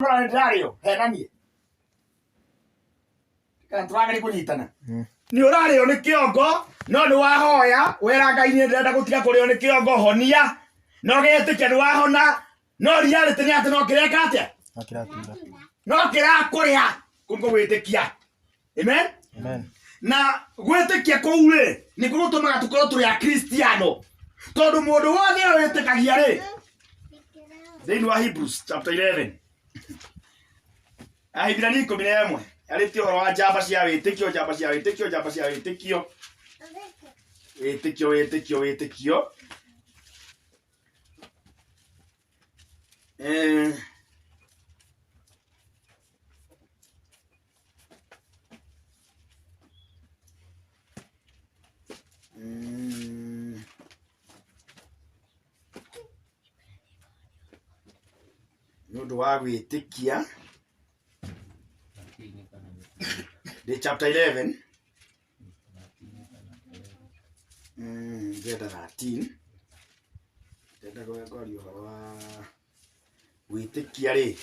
Dario, nani? Kana twagire kunyitana. Ni urario ni kiongo, no ni wahoya, wera Ngai ni ndenda gutiga kurio ni kiongo honia. No getikia ni wahona, no reality ni ati no kireka atia? No kirakuria kungo gwitikia. Amen? Amen. Na gwitikia kou ri ni gutumaga tukorwo turi a Kristiano. Tondu mundu wothe witikagia ri. Thĩinĩ wa Hebrews chapter 11. Ahibirania 11. Arĩtie ũhoro wa njamba cia wĩtĩkio, njamba cia wĩtĩkio, njamba cia wĩtĩkio. Wĩtĩkio. Nũndũ wa gwĩtĩkia the chapter 11 genda 13 genda gũgekori ũhoro wa gwĩtĩkia rĩ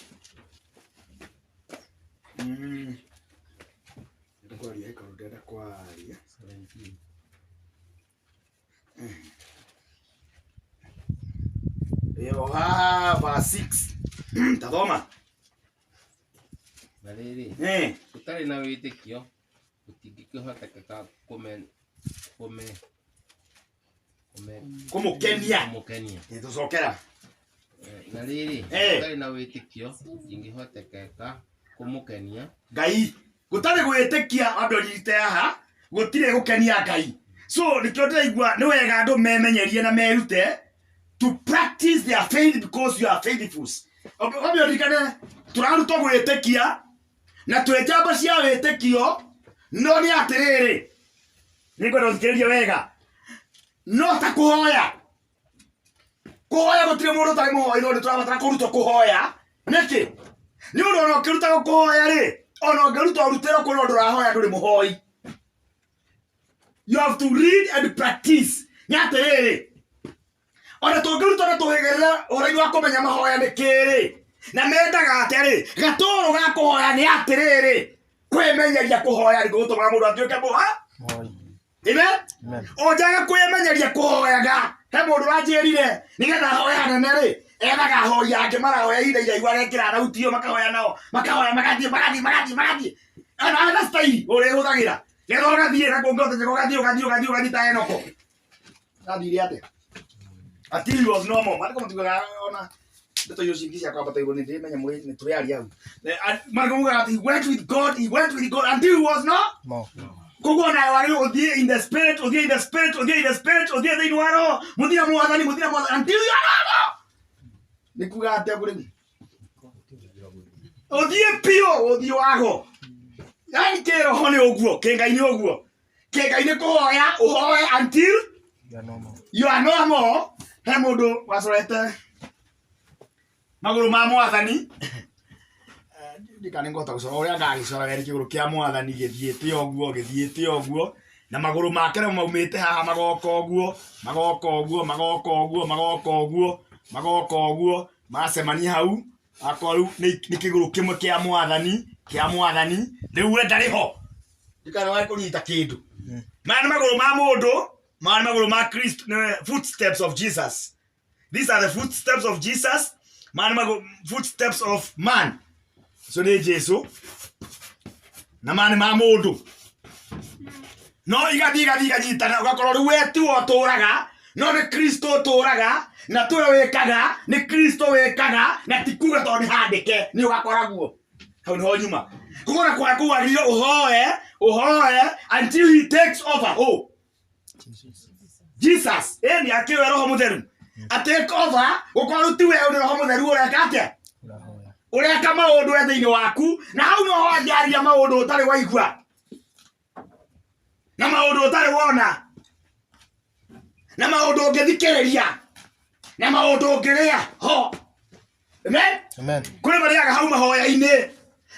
genda kwaria ĩkorwo ndenda kwaria 17 verse 6 Tadoma. Barere. Utari na wĩtĩkio utingĩkĩhoteka kumukenia. Nĩtũcokera. Na rĩrĩ, utari na wĩtĩkio utingĩhoteka kumukenia Ngai. Gũtarĩ gwĩtĩkia andũ nyite haha, gũtirĩ gũkenia Ngai. So nĩkĩo ndĩraigua nĩ wega andũ memenyerie na merute to practice their faith because you are faithful. Obviously turaruta gwĩtĩkia na twĩ njamba cia wĩtĩkio no nĩ atĩrĩrĩ nĩngwenda ũthikĩrĩrie wega no ta kũhoya gũtirĩ mũndũ ũtarĩ mũhoi no nĩtũrabatara kũrutwo kũhoya nĩkĩ nĩ ũndũ ona ũkĩruta kũhoya rĩ ona ũngĩruta ũrutĩrwo kũrĩ ũndũ ũrahoya ndũrĩ mũhoi. You have to read and practice. Nĩ atĩrĩrĩ ona tũngĩruta na tũhĩgĩrĩre ũraini wa kũmenya mahoya nĩ kĩrĩ na mendaga atĩrĩ gatũrũ ga kũhoya nĩ atĩrĩrĩ kwĩmenyeria kũhoya nĩ gũtũmaga mũndũ atuĩke mũhoi. Amen. Onjaga kwĩmenyeria kũhoyaga he mũndũ wanjĩrire nĩgetha ahoya hanene rĩ ethaga ahoi angĩ marahoya ihinda iraihu arekĩra thauti ĩyo makahoya nao makahoya magathiĩ ana style ũrĩhũthagĩra getha ũgathiĩ na kũngĩ ũgathiĩ ta Enoko gathire atĩa until he was normal. Mariko mtugaga ona ndeto hiyo shingisha kwa bata igoni ndime nya mwezi nituriaria au. Mariko mugaga he went with God until he was no. Kogo na wari odie in the spirit they know aro muthia mwathani until you are nikuga ate kuri odie pio odie wago yani kero hone oguo kengai-ini oguo kengai-ini kuhoya uhoe until you are normal. He mũndũ wacorete magũrũ ma mwathani ndikane ngota gũcora ũrĩa ngagĩcora werĩ kĩgũrũ kĩa mwathani gĩthiĩte ũguo na magũrũ make no maumĩte haha magoka ũguo macemania hau akorwo nĩ kĩgũrũ kĩmwe kĩa mwathani rĩu we ndarĩ ho ndikane waĩ kũnyita kĩndũ maya nĩ magũrũ ma mũndũ. Christ, footsteps of Jesus. These are the footsteps of Jesus. Footsteps of man. So they Jesus. Na man mamodo. No igadi tana ugakorwo wetu oturaga. No ni Kristo oturaga. Na tuwe wekaga. Ni Kristo wekaga. Na tikuga to ni handike. Ni ugakoraguo. Hau niho nyuma. Kugona kwa kuagio uhoe until he takes over. Oh. Jesus ni akiwa roho mutheru atake over ukorwo ti wewe ni roho mutheru ureka atia ureka maundu thĩinĩ waku na hau no ho angiaria maundu utari waigua na maundu utari wona na maundu ũngĩthikĩrĩria na maundu ũngĩrĩa ho. Amen. Kũrĩ mariaga hau mahoya-inĩ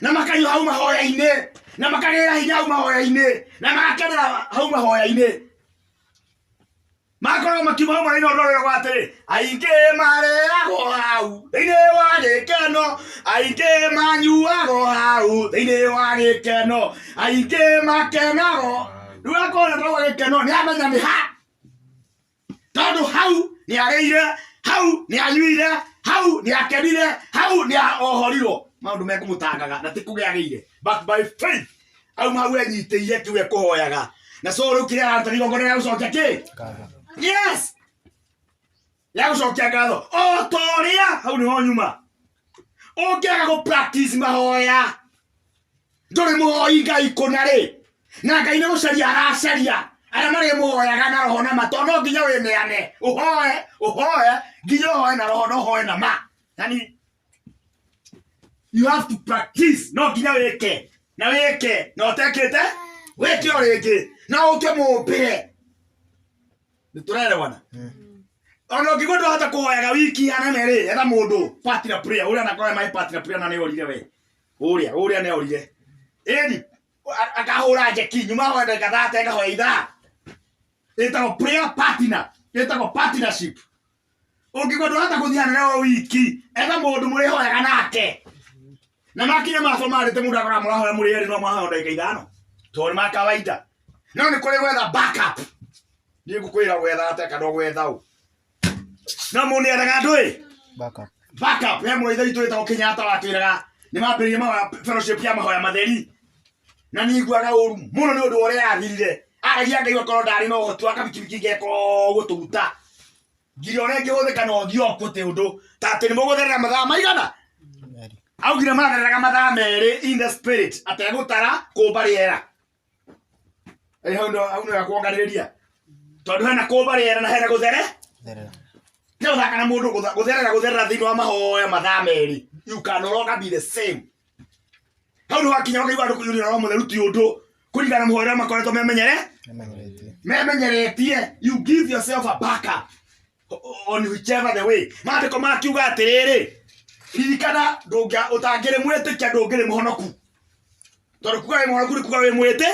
na makanyua hau mahoya-inĩ na makagĩra hinya hau mahoya-inĩ na magakenera hau mahoya-inĩ. makoro makiuma mwana ino ndorero gwatiri ainge mareago hau thini wa gikeno ainge manyuago hau thini wa gikeno ainge makenago ndugakona ndorero gikeno ni amenya ni ha tondu hau ni areire hau ni anyuire hau ni akenire hau ni ohorirwo maundu mekumutangaga na tikugeagire but by faith au mau enyitĩire kiuge kũhoyaga na so rĩu kĩrĩa aranta igongona rĩa gũcokia kĩ yes ya gũcokia ngatho o torĩa hau nĩho nyuma ũngĩaga gũ practice mahoya ndũrĩ mũhoi Ngai kũna rĩ na Ngai nĩ gũcaria aracaria arĩa marĩ mũhoyaga na roho na ma tondũ no nginya wĩneane ũhoe nginya ũhoe na roho na ũhoe na ma yani you have to practice no nginya wĩke na wĩke na ũtekĩte wĩke o rĩngĩ na ũke mũmbĩre nĩtũrerewana ona ũngĩgua ndũhota kũhoyaga wiki hanene rĩ etha mũndũ partner prayer ũrĩa anakorwo my partner prayer na nĩorire we ũrĩa nĩorire ĩni akahũra njeki nyuma hoya ndagĩka 30 ngahoya ithaa ĩtagwo prayer partner ĩtagwo partnership ũngĩgua ndũhota gũthiĩ hanene o wiki etha mũndũ mũrĩhoyaga nake na makinya maso marĩte mũndũ akora mũrahoya mũrĩ erĩ no mwahoya ndagĩka 5 tondũ ma kawaida no nĩ kũrĩ gwetha backup nĩ ngũkwĩra gwetha atĩa kana gwetha ũ no mũndũ nĩethaga ndũ backup he mũrĩitha witũ wĩtagwo Kenyatta watwĩraga nĩ mambĩrĩirie mahoya fellowship ya mahoya matheri na nĩ iguaga ũru mũno nĩ ũndũ ũrĩa yathirire aragia Ngai akorwo ndarĩ na ũhoti wa kabikibiki ngeko gũtũruta ngiri ona ĩngĩhũthĩka no ngĩokwo tĩ ũndũ ta atĩ nĩ mũgũtherera mathaa maigana augire mathereraga mathaa merĩ in the spirit ategũtara kũmba rĩera hau nĩ gakuonganĩrĩria tondũ hena kũmba rĩera na hena gũthere nĩ ũthaka na mũndũ gũtherera thĩinĩ wa mahoya mathaa merĩ you can no longer be the same hau nĩ wakinya ũkaigua andũ kũiyũria roho mũtheru ti ũndũ kũringana na mũhoya ũrĩa makoretwo memenyeretie you give yourself a backup on whichever the way maandĩko makiuga atĩrĩrĩ ririkana ũtangĩrĩ mwĩtĩkia ndũngĩrĩ mũhonoku tondũ kuga wĩ mũhonoku nĩ kuga wĩ mwĩtĩ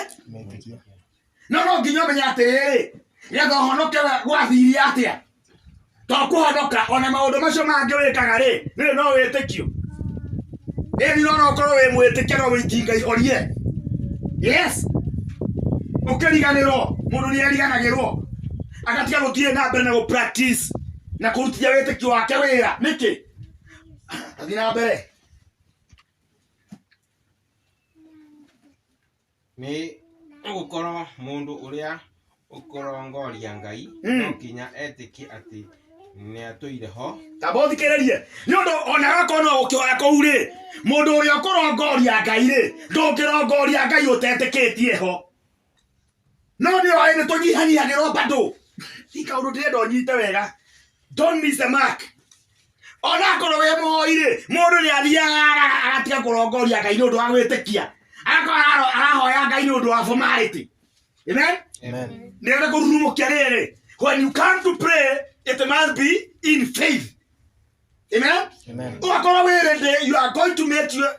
no nginya ũmenye atĩrĩrĩ getha ũhonoke gwathirie atĩa tondũ kũhonoka ona maũndũ macio mangĩ wĩkaga rĩ nĩrĩ no wĩtĩkio ĩni no ũkorwo wĩ mwĩtĩkia no wĩikinga ihorie yes ũkĩriganĩrwo mũndũ nĩeriganagĩrwo agatiga gũthiĩ na mbere na gũ practice na kũrutithia wĩtĩkio wake wĩra nĩkĩ athiĩ na mbere nĩ ũgũkorwo mũndũ ũrĩa ũkũrongoria Ngai no nginya etĩkie atĩ nĩ atũire ho tamba ũthikĩrĩrie nĩ ũndũ ona gakorwo no gũkĩhoya kũu rĩ mũndũ ũrĩa ũkũrongoria Ngai rĩ ndũngĩrongoria Ngai ũtetĩkĩtie ho no nĩ oĩ nĩ tũnyihanyihagĩrwo bado ikaũndũ ndĩrenda ũnyite wega don't miss the mark ona akorwo wĩ mũhoi rĩ mũndũ nĩ athiaga agatiga kũrongoria Ngai nĩ ũndũ wa gwĩtĩkia agakorwo arahoya Ngai nĩ ũndũ wa formality amen nĩrenda kũrurumũkia rĩrĩ when you come to pray it must be in faith amen ũgakorwo wĩ ready you are going to make your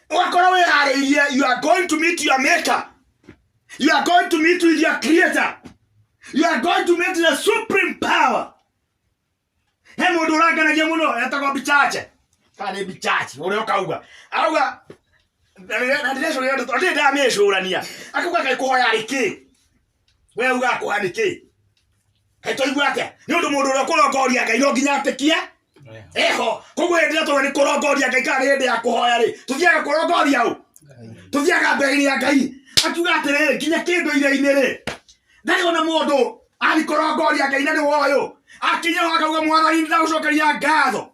ũgakorwo wĩ harĩirie you are going to meet your maker you are going to meet with your creator you are going to meet the supreme power he mũndũ ũranganagia mũno etagwo Bichache kana nĩ Bichache ũrĩa ũkauga arauga na ndĩreciũria ndamĩcũrania akauga Ngai kũhoya arĩ kĩ we uga kũhoya nĩ kĩ Kaĩ tũigua atĩa nĩ ũndũ mũndũ ũrĩa ũkũrongoria Ngai no nginya atĩkie eho koguo hĩndĩ ĩrĩa tũrĩ kũrongoria Ngai kana nĩ hĩndĩ ya kũhoya rĩ tũthiaga kũrongoria ũ tũthiaga mbere ya Ngai akiuga atĩrĩrĩ nginya kĩndũ-inĩ rĩ ndarĩ ona mũndũ arĩ kũrongoria Ngai na nĩ woyũ akinya ho akauga Mwathani ndagũcokeria ngatho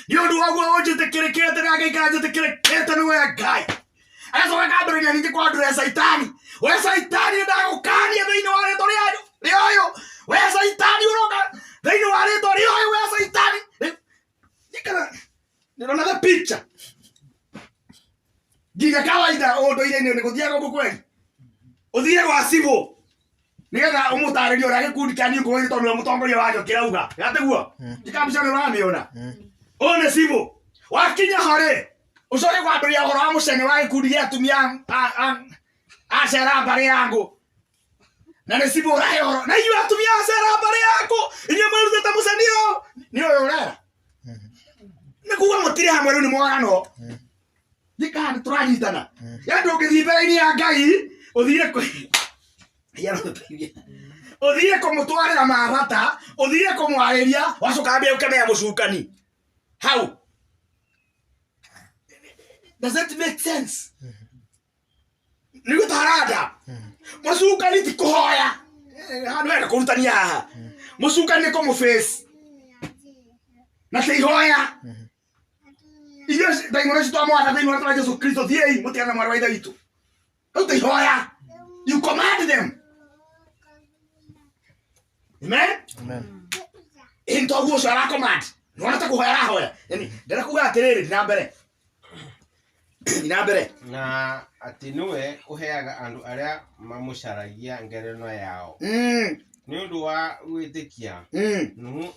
nĩ ũndũ waguo ũnjĩtĩkĩrĩkĩte na Ngai kanjĩtĩkĩrĩkĩte nĩwe Ngai agacoka akambĩrĩria ningĩ kwandũra Saitani we Saitani ndagũkania thĩinĩ wa rĩĩtwa rĩoyũ we Saitani ũroka thĩinĩ wa rĩĩtwa rĩoyũ we Saitani nĩrona the picture nginya kawaida ũndũ-inĩ nĩ gũthiaga gũkũ kweli ũthire gwa cibũ nĩgetha ũmũtarĩrie ũrĩa gĩkundi kĩa Nĩngũĩ tondũ we mũtongoria wanyu kĩrauga gateguo ndikambica nĩ ũramĩona ũyũ nĩ cibũ wakinya ho rĩ ũcoke kwambĩrĩria ũhoro wa mũcene wa gĩkundi gĩa atumia acera mbarĩ ya ngũ na nisibura yoro na iyu atumia sera bare yako inye mweruze tamusanio niyo yorera nikuga mutire hamwe ni mwagano nikani turanyitana yando ngithibere-ini ya Ngai uthire ko uthire kumutwarira mabata uthire kumwariria wacoka mbia ukemea mucukani how does that make sense nigutarada mucukani ti kuhoya handu enda kurutania haha mucukani ko mu face na ti hoya iyo daimona citwa mwana daimona twa Yesu Kristo thiei mutiana mwana wa ithe witu au ti hoya you command them amen into guo cara command nona ta kuhoya hoya yani ndera kuga atiriri dina mbere na ati niwe uheaga andu aria mamucaragia ngereno yao ni undu wa gwitikia nuhu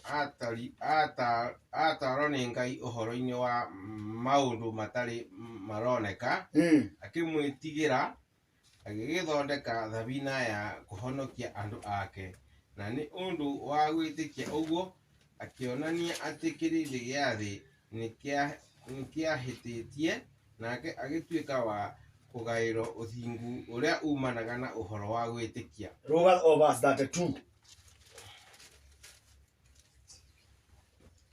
atarwo ni Ngai uhoro-ini wa maundu matari maroneka akimwitigira agigithondeka thabina ya kuhonokia andu ake na ni undu wa gwitikia uguo akionania ati kirindi gia thi nikiahititie nake agituika wa kugairo uthingu uria umanaga na uhoro wa gwitikia. Romans verse 32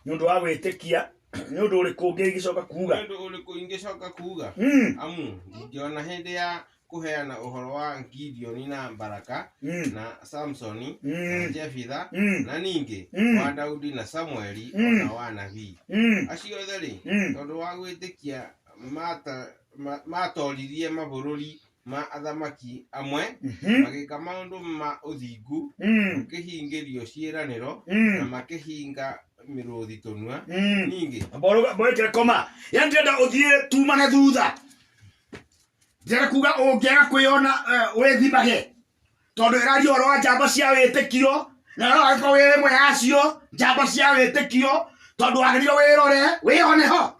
nundu wa gwitikia nundu uriku ngigicoka kuga nundu uriku ingicoka kuga amu ngiona hindi ya kuheana uhoro wa Gideon na Baraka na Samsoni na Jefitha na ningi wa Daudi na Samueli na wa nabii acio othe ri tondu wa gwitikia matoririe mabururi ma athamaki amwe magika maundu ma uthingu makihingirio ciiraniro na makihinga miruthi tunwa ningi boikire koma yani ndenda uthie tumane thutha ndira kuga ungiaga kwiona withimage tondu iraria uhoro wa njamba cia witikio na no agiko wi imwe yacio njamba cia witikio tondu wagirio wirore wihone ho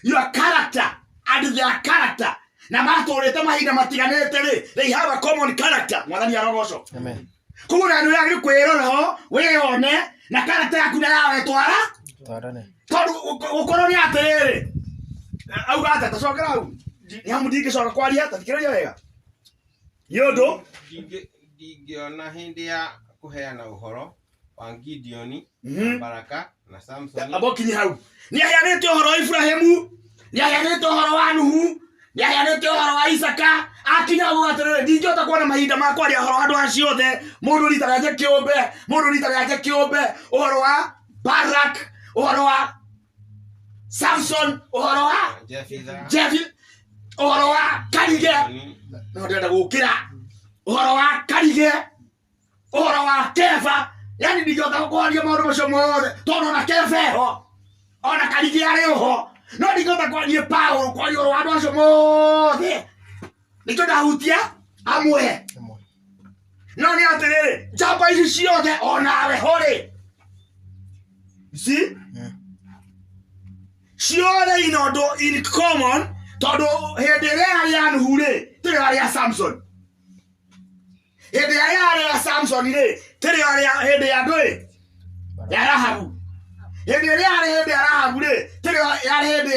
your character and their character na maturite mahinda matiganite ri they have a common character mwathani arogoco amen kugira ndu yagiri kwirora ho wihone na character yaku na yawe twarane tondu ukorwo ni atiriri auga ata tacokera au ni hamudiki coka kwaria tathikiraria wega yondu ndingiona hindi ya kuheana uhoro wa Gideon Baraka na Samson abokinyi hau ni aheanite uhoro wa Ibrahimu ni aheanite uhoro wa Nuhu ni aheanite uhoro wa Isaka akinya gugatirire ndingiota kuona mahinda ma kwaria uhoro wa andu acio othe mundu ritaga kiumbe uhoro wa Barak uhoro wa Samson uhoro wa Jefitha uhoro wa Karige no ndenda gukira uhoro wa Karige uhoro wa Kefa yani ndingiota kwaria maundu macio mothe tondu na Kefa ho ona Karige ari ho no ndingiota kwaria Paulo kwaria uhoro wa andu acio mothe nikio ndahutia amwe no ni atiriri njamba ici ciothe onawe hori see ciothe in common tondu hindi iria ari ya Nuhu ri tiri ari ya Samson hindi iria ari ya Samson ri tiri ari hindi ya ndui ya Rahabu hindi iria ari hindi ya Rahabu ri tiri ari hindi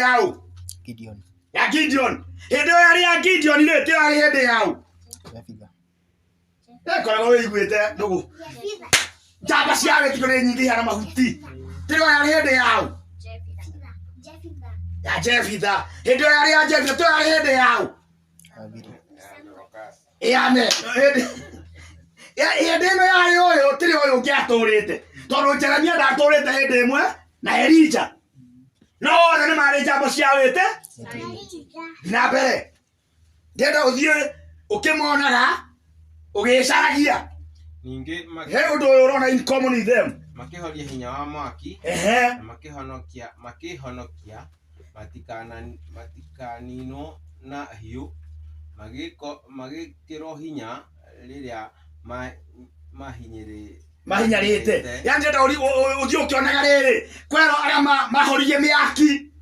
ya Gideon hindi ari ya Gideon ri tiri ari hindi ya koragwo wiguite ndugu njamba cia witiko ni nyingi hana mahuti tiri ari hindi ya Jefitha hindi ari ya Jefitha tiri ari hindi ya ame hindi ino yari uyu tiri uyu ngiaturite tondu Jeremia ndaturite hindi imwe na Elija no othe ni mari njamba cia wite na mbere ndenda uthie ukimonaga ugicaragia ningi he undu uyu urona in common with them makihoria hinya wa mwaki makihonokia matikanino na hiu magikiro hinya riria mahinyarite yani ndenda uthie ukionaga riri kwero aria mahoririe miaki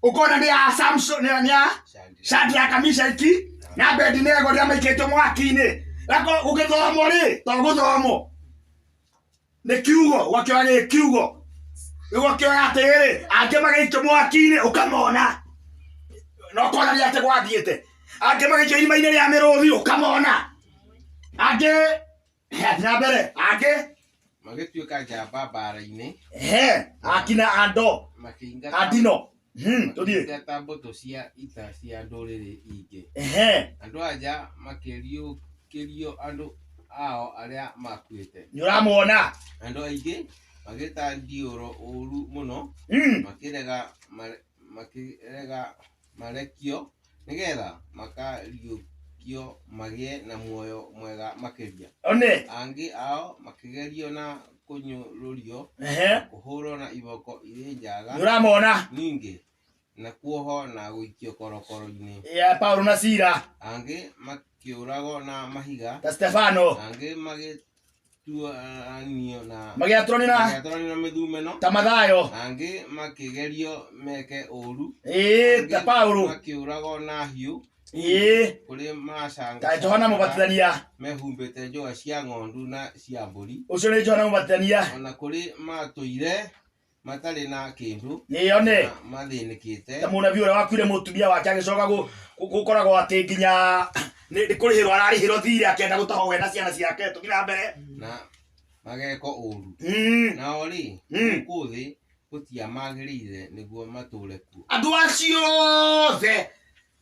ukona ni ya Samson ni ya Shadraka, Meshaki na Abednego ria maikitwo mwaki-ini Lako ugithomo ri to guthomo ni kiugo wakio ni kiugo wakio atere ange magaitwo mwaki-ini ukamona no kona ria te gwathiete ange magaitwo irima-ini ria miruthi ukamona ange na mbere ange magituika njamba mbara-ini akina ando makiingata adino tuthie ingata mbuto cia ita cia nduriri ingi andu anja makiriukirio andu ao aria makuite ni uramwona andu aingi magitangiuro uru muno makirega marekio nigetha makariukio magie na muoyo mwega makiria one angi ao makigerio na kunyururio kuhurwo na iboko iri njaga uramwona ningi na kuoho na guikio korokoro-ini ya Paulo na Sila angi makiurago na mahiga ta Stefano angi magituanio na magiatroni na mithumeno ta Mathayo angi makigerio meke uru ta Paulo makiurago na hiu kuri macanga ta Johana Mubatithania mehumbite njoa cia ng'ondu na cia mburi ucio ni Johana Mubatithania ona kuri matuire matari na kindu nione mathinikite ta munabii uria wakuire mutumia wake agicoka gukoragwo ati nginya ni kurihirwo ararihirwo thiri akienda gutaho we na ciana ciake tugira mbere na mageko uru na ori kuthi gutia magirire niguo mature ku andu acio the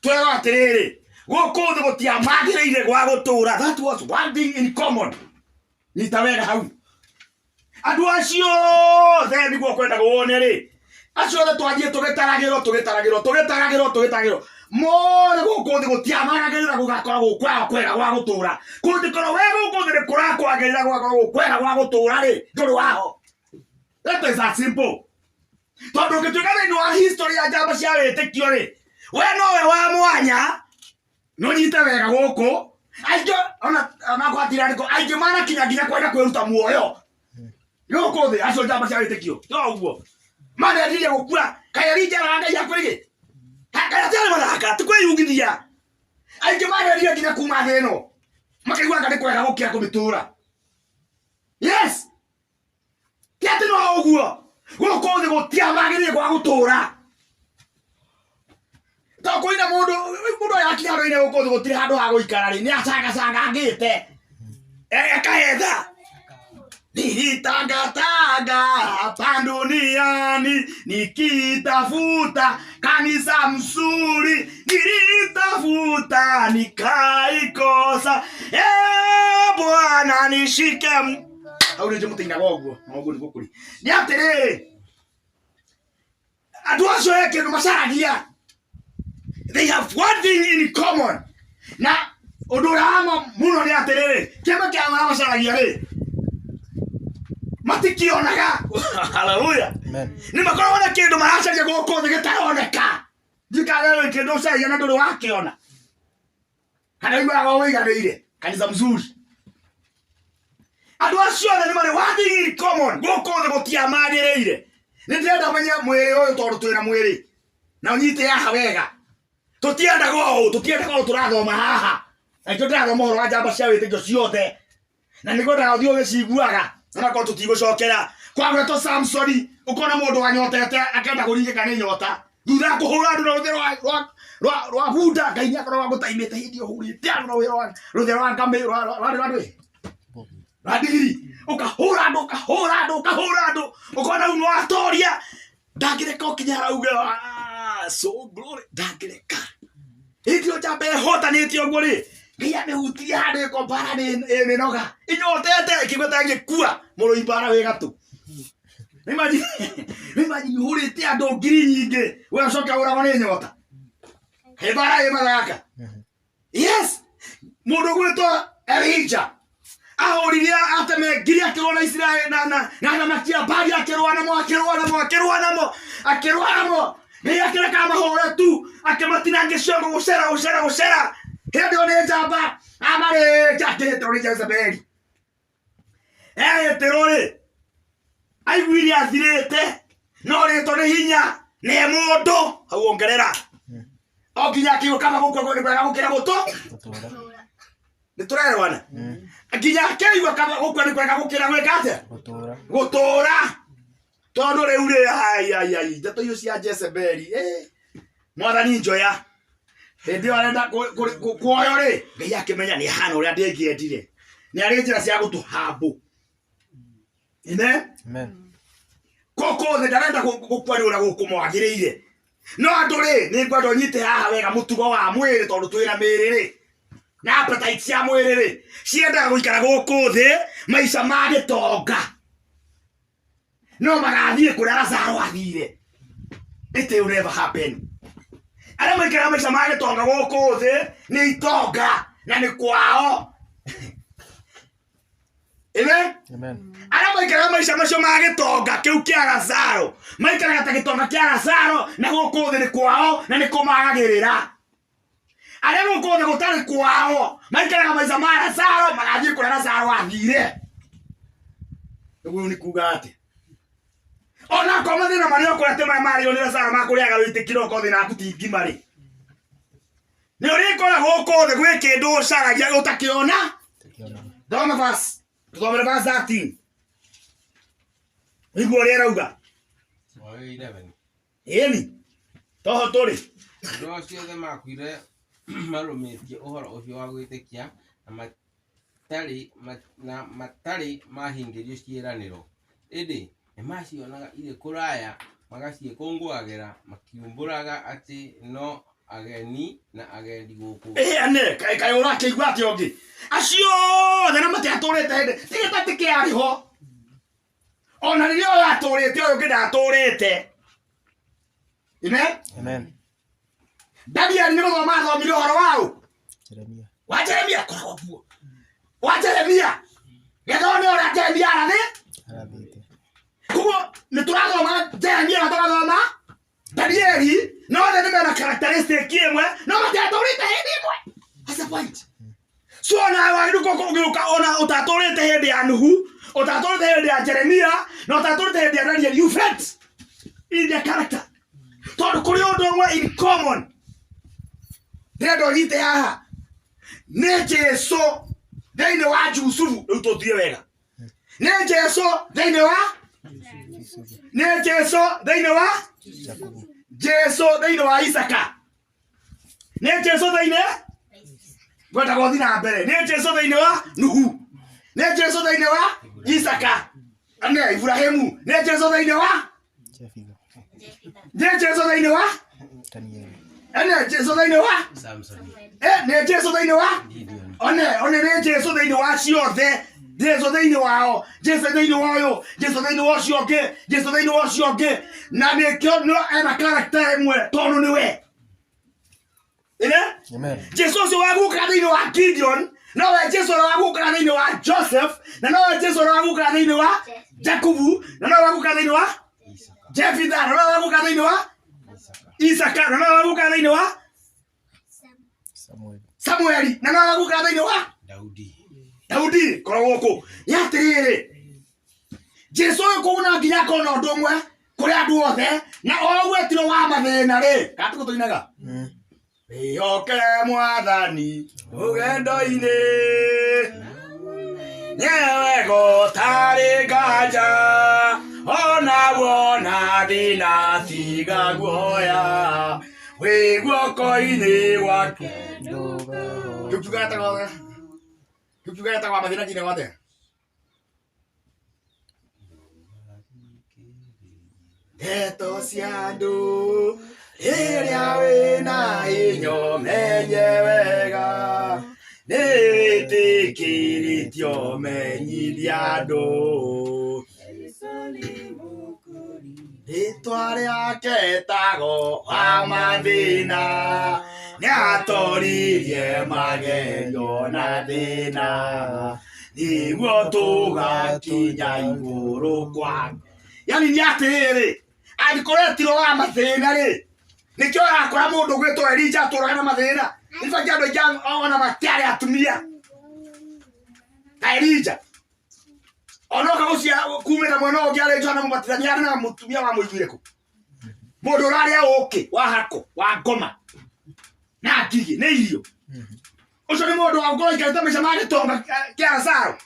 twega atiriri guku thi gutia magirire gwa gutura. That was one thing in common ni tawega hau andu acio the niguo kwenda guone ri acio the twathie tugitaragirwo mone guku thi gutia magirira gugakora gukwega gwa gutura kundikora we guku thi kurakwagirira gukwega gwa gutura ri nduri waho. That is that simple. Tondu ngituika thini wa history ya njamba cia witikio ri we nowe wa mwanya no nyite wega guku aijo ona kwatira ndiko aijo mana kinya kwenda kwiruta muoyo guku thi acio njamba cia witikio to uguo mana ndiye gukura kaya rinjara ngai yakurigi kaya tele maraka tukwiyugithia aijo mana ndiye kinya kuma thino makaigua ngani kwega gukira kumitura. Yes kiatu no uguo guku thi gutia magirire gwa gutura ta koina mundu yakinya ro ine guku thi gutire handu ha guikara ri ni acanga ngite akaetha nilitangatanga hapa duniani nikitafuta kanisa mzuri, nilitafuta nikaikosa. Bwana nishike au nje mutinga gogo ngogo nikukuri ni atiriri andu acio eke no macaragia. They have one thing in common. Na odorama muno ni atiriri kema kia macaragia ri matikionaga. Hallelujah, amen. Ni makoro na kindu maracaria goko thi gitaroneka ndikagero kindu caria na nduri wakiona kana igwa go wiganire kanisa mzuri. Andu acio ni mari one thing in common goko thi gutia magirire. Ni ndenda menya mwiri uyu tondu twina mwiri na unyite yaha wega tutienda go turathoma haha na turathoma horo wa njamba cia witikio ciothe na nigoda uthio giciguaga na ko tutigocokera kwa gweto Samsoni ukona mundu wanyotete akenda kuringika ni nyota thutha kuhura andu na ruthero rwa hunda Ngai akoro wa gutaimite hindi uhurite andu na ruthero rwa ngambe rwa digiri ukahura andu ukona uno atoria ndangireka ukinyara uge so glory ndangireka idio jambe hotanitio nguri ngiya me hutiria handu ikombara ni minoga inyotete ikigweta ngikua muru ibara we gatu. Imagine hurite andu ngiri nyingi we ucoka uragwo ni nyota ibara imagaka. Yes, mundu gwitwo Elijah ahuriria ateme ngiri akirwa na Israeli na makia bagi akirwa namo ni akireka mahore tu akamatinange ciongo gucera hindi ni njamba amare jakete tori Jezebeli terori aiguire athirite no rito ni hinya ni mundu hau ongerera okinya kiuka kama guko ni kwega gukira guto Nituraelewana nginya keigua kama gukua ni kwega gukira gwika atia gutura tondu riu ri ai ndeto icio cia Jezebeli mwathani njoya hindi yo arenda kuoyo ri Ngai akimenya ni hana uria ndingiendire ni ari njira cia gutuhambu amen koko the ndarenda gukua ni uria gukumwagiriire no andu ri ni ngwenda nyite haha wega mutugo wa mwiri tondu twina miri ri na appetite cia mwiri ri ciendaga guikara guku thi maica ma gitonga no magathie kuria Lazaro athire. It will never happen. Aria maikara maica ma gitonga guku thi ni itonga na ni kwao. Amen. Aria maikara maica macio ma gitonga kiu kia Lazaro maikara ta gitonga kia Lazaro na guku thi ni kwao na ni kumagagirira. Aria guku thi gutari kwao maikara maica ma Lazaro magathie kuria Lazaro athire. Uguo ni kuga ati ona kwa mathina maria ukurete mari oni Lazaro makuriaga witikiro ko thina akutingi mari ni uri kora guku thi gwi kindu ucaragia utakiona thoma verse 13 iguo ri rauga 11 eni toho turi ndo ciothe makwire marumitie uhoro ucio wa gwitikia na matari mahingirio ciiraniro indi nimacionaga ire kuraya magaciikungwagira makiumburaga ati no ageni na agendi guku ane kai urakiigua ati ongi acio thana matiaturite hindi tigita tikiariho ona ririo aturite uyu ngida aturite amen Daniel ni guthoma thomire uhoro wao Jeremia koragwo buo wa Jeremia gethone ora Jeremia arathite kuo ni turathoma Jeremia na turathoma Danieli no the nime characteristic imwe no matiaturite hindi imwe. That's the point. So na wa nduko kugiuka ona utaturite hindi ya Nuhu utaturite hindi ya Jeremia no utaturite hindi ya Daniel. You fit in their character tondu kuri undu umwe in common ndendo gite haha ni Jesu thiini wa Jusufu riu tuthie wega ni Jesu thiini wa ni Jesu thiini wa Jesu thiini wa Isaka ni Jesu thiini gwenda gothi na mbere ni Jesu thiini wa Nuhu ni Jesu thiini wa Isaka ane Ibrahimu ni Jesu thiini wa ni Jesu thiini wa ane Jesu thiini wa Samson ni Jesu thiini wa one ni Jesu thiini wa ciothe Jesu thiini wao Jesu thiini wayo Jesu thiini wa cioke Jesu thiini wa cioke na ni kio no ena character imwe tondu ni we amen Jesu cio waguka thiini wa Gideon no we Jesu waguka thiini wa Joseph na no we Jesu waguka thiini wa Jacobu na no waguka thiini wa Jefitha na no waguka thiini wa Isaka na no waguka thiini wa Samueli na no waguka thiini wa Daudi koragwo ku yatiriri Jesu kuna nginya kona undu umwe kuri andu othe na ogwe tiro wa mathina ri katuko tuinaga oke mwathani ugendo-ini nyewe gutari nganja ona wona thina tiga guoya wi guoko-ini gwake Tukiuga kwa mathina jina wate Eto ciandu iria wina inyo menye wega nitikiritio menyithia andu ritwa riake tago wa mathina niatoririe magerio na thina niguo tugakinya iguru kwa yani ni atiriri angikoretiro wa mathina ri nikio akora mundu gwitwo Elija aturaga na mathina ifa jando jang ona matiari atumia ta Elija onoka gucia kumira mwana ogiare jana mubatithania na mutumia wa muigire ku mundu raria uki wa hako wa ngoma na ngigi ni irio ucio ni mundu wa ngoro ikarita maica ma gitonga kia Lazaro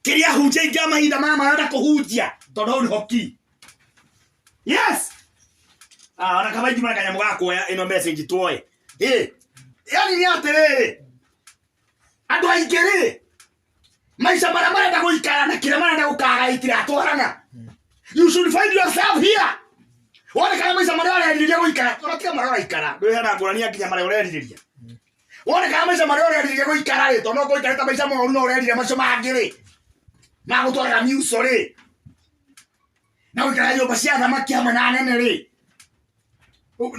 kiria hunjia ingia mahinda maya marenda kuhunjia tondu hau ni hoki. Yes, ona kama ingi mara kanyamu gakuoya ino message tuoye yani ni atiriri andu aingiri maica mara marenda guikara na kira marenda gukagaitira atwarana. You should find yourself here. Wone kana maica mara ureriria guikara tonatiga mara uraikara ndwihana ngurania nginya mara ureriria. Wone kana maica mara ureriria guikara ri tondu guikara ta maica moru no ureriria macio mangi ri na gutwara miuso ri na guikara nyumba cia thamaki hamwe na nene ri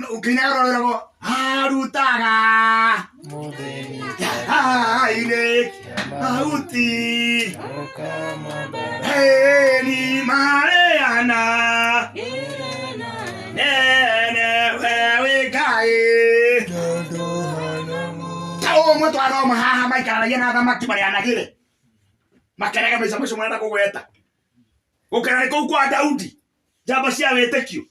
ukinyarorerago arutaga mutheri ine auti ni mareana nene wewe gai tao mtu aroma haha maikara yana thamaki marianagire makerega maica macio marenda kugweta gukera ni kuu kwa Daudi njamba cia witikio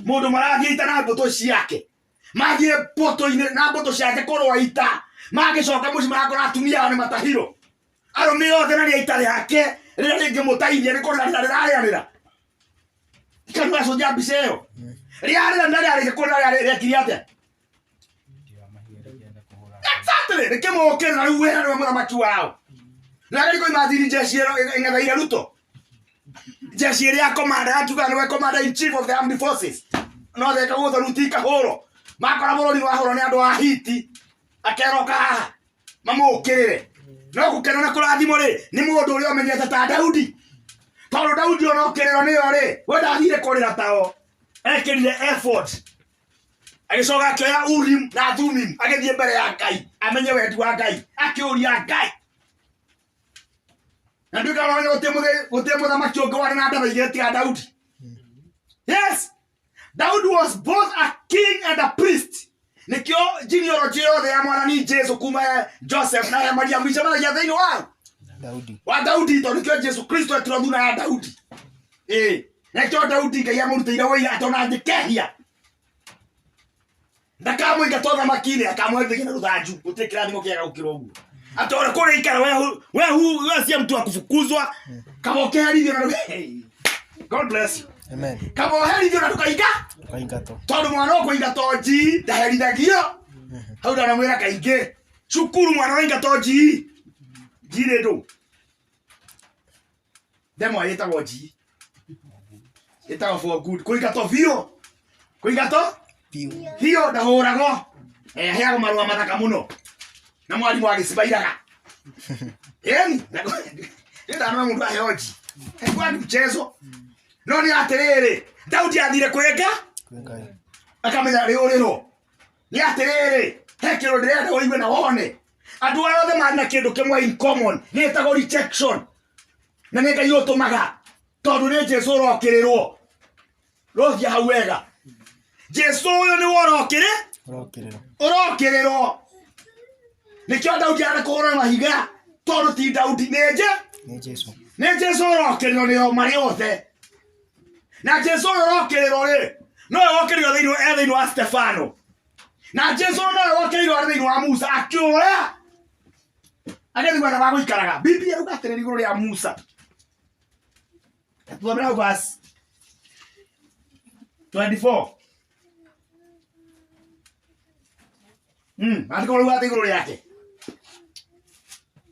mundu marathie ita na mboto ciake mathie mboto-ini na mboto ciake kurwa ita magicoka muci marakora atumia ni matahiro arume yothe na ita riake riria ringi mutaithia ni kurira rirayanira ikanwa soja biseo riarira ndari ari kurira riakiri atia exactly nikimukira riu wera ni muthamaki wao na riko imathiri jeshi ingathaira Ruto jeshi iria commander atuga ni commander in chief of the armed forces no theka gutha rutika horo makora bururi wa horo ni andu a hiti akeroka haha mamukirire no gukena na kurathimo ri ni mundu uri omenyete ta Daudi tondu Daudi ona okiriro ni ori we ndathire kurira tao ekirire effort agicoka akioya Urim na Thummim agithie mbere ya Ngai amenye wendi wa Ngai akiuria Ngai na nduka wana gote muthamaki ungi wari na ndaba igeti ya Daudi. Yes, Daudi was both a king and a priest. Nikio genealogy yothe ya mwana ni Jesu kuma Joseph na ya Maria mwisha mara ya thini wa Daudi to nikio Jesu Kristo atirathuna ya Daudi. Na kio Daudi Ngai amurutira wira atona ngikehia ndakamwe ngatotha makine akamwethikia na ruthanju utikira thimo kiaga ukira uguo atore kule ikara wewe si mtu akufukuzwa kama ukiharithio na God bless you. Amen. Kama ukiharithio na tukainga to tondu mwana wako inga toji ndaherithagio hau ndana mwira kainge cukuru mwana wainga toji jire ndo demo ayeta goji eta for good kuinga to vio hiyo ndahurago heago marua mathaka muno na mwalimu agicibairaga yani ndio na mundu ayoji kwa mchezo no ni atiriri Daudi athire kwenga akamenya riuriro ni atiriri hekiro ndirenda uiwe na wone andu othe marina kindu kimwe in common ni etago rejection na nĩ Ngai ũtũmaga tondu nĩ Jesu ũrokirirwo rothia hau wega Jesu uyu ni urokirirwo nikio Daudi ara kuhura mahiga tondu ti Daudi ni Jesu urokirirwo ni mari othe na Jesu urokirirwo ri no urokirirwo thiini wa Stefano na Jesu no urokirirwo thiini wa Musa akiura agethi mwana wa guikaraga Biblia ruga atiriri iguru ria Musa tuomera verse 24 andiko ruga iguru riake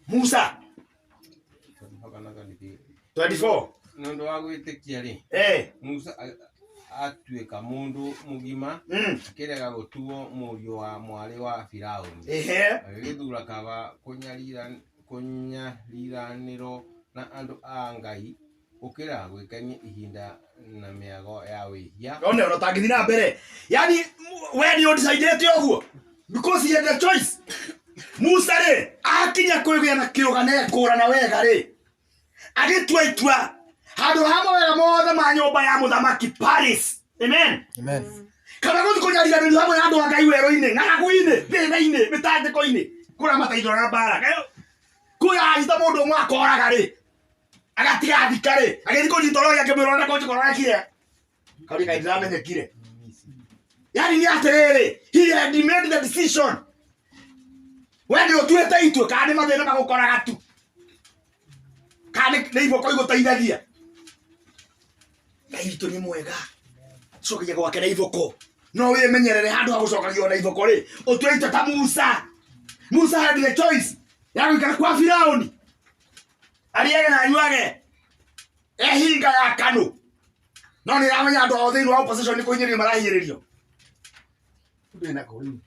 Musa 24 nundu wa gwitikia ri Musa atuika mundu mugima akirega gutuo murio wa mwari wa Firauni agithura kaba kunyariraniro na andu a Ngai ukira gwikania ihinda na miago ya wihia one urotangithi na mbere yani when you decide oguo because he had a choice Musa ri akinya kuigya na kiugane kura na wega ri agitua itua handu hamwe wega mothe ma nyumba ya muthamaki Paris amen kana guthi kunyariranio hamwe na andu a Ngai wero-ini ng'aragu-ini thina-ini mitandiko-ini kura mataithora na mbara kayo kuya ita mundu umwe akoraga ri agatiga thikari agithi kunyitoro yake mwirona ko chikora kire kauri kaidra menyekire yani ni atiriri he had made the decision we ndio tuete itwe kana mathina magukoraga tu kana nĩ iboko igũteithagia Ngai witũ nĩ mwega cokagia gwake na iboko no wĩmenyerere handũ ha gũcokagio na iboko rĩ ũtuĩte ta Musa had the choice ya gũikara kwa Firaũni ariage na anyuage ehinga ya kanu no nĩ ramenya andũ othe thĩinĩ wa opposition nĩ kũhinyĩrĩrio marahinyĩrĩrio ndĩna kũrĩ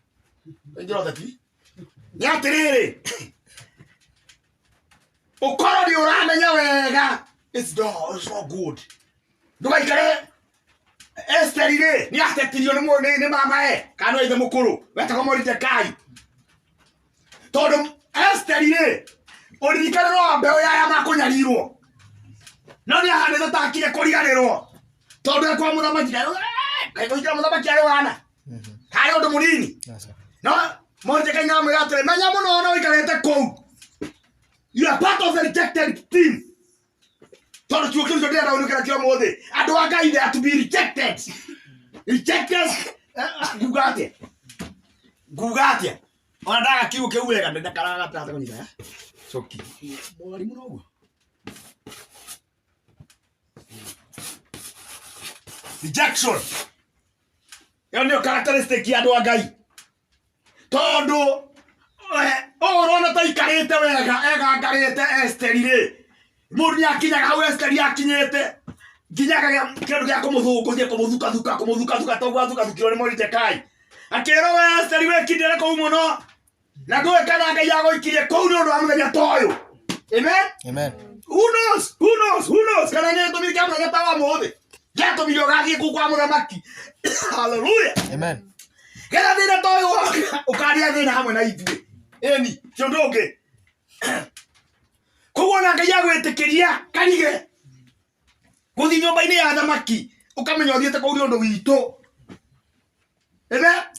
njoroteti nĩ atĩrĩrĩ ũkorwo nĩ ũramenya wega it's not good ndũgaikare Esther-rĩ nĩ atetirio nĩ mamae kana nĩ ithe mũkũrũ wetagwo Mordecai tondũ Esther-rĩ ũririkane no mbeũ yaya makũnyarirwo no nĩ ahanĩte takire kũriganĩrwo tondũ ekwa mũthamaki kaigũikara mũthamaki arĩ wana harĩ ũndũ mũnini no Mordecai nĩamwĩra atĩrĩ menya mũno no ũikarĩte kũu you are part of the rejected team tondũ kiugo kĩu ndĩrenda ũnĩkĩra kĩo mũthĩ andũ a Ngai they are to be rejected nguga atĩa ona ndaga kiugo kĩu wega ndakaraga gatagatĩ kũnyita coki mwarimu noguo rejection ĩyo nĩyo characteristic ya andũ a Ngai tondũ ũrona ta ikarĩte wega egangarĩte Esther-rĩ mũndũ nĩakinyaga hau Esther akinyĩte nginyaga kĩndũ gĩa kũmũthukathuka toguo athukathukirwo nĩ Mordecai akĩrwo we Esther wĩkindĩre kũu mũno na ndũĩ kana Ngai agũikirie kũu nĩ ũndũ wa mũthenya ta ũyũ amen who knows kana nĩ gĩtũmi kĩa mũthenya ta wa mũthĩ gĩatũmire ũgathiĩ kũu kwa mũthamaki hallelujah amen gera thĩna ta ũyũ ũkaria thĩna hamwe na ithuĩ ĩni ti ũndũ ũngĩ koguo na Ngai agwĩtĩkĩria karige gũthiĩ nyũmba-inĩ ya thamaki ũkamenya ũthiĩte kũu nĩ ũndũ witũ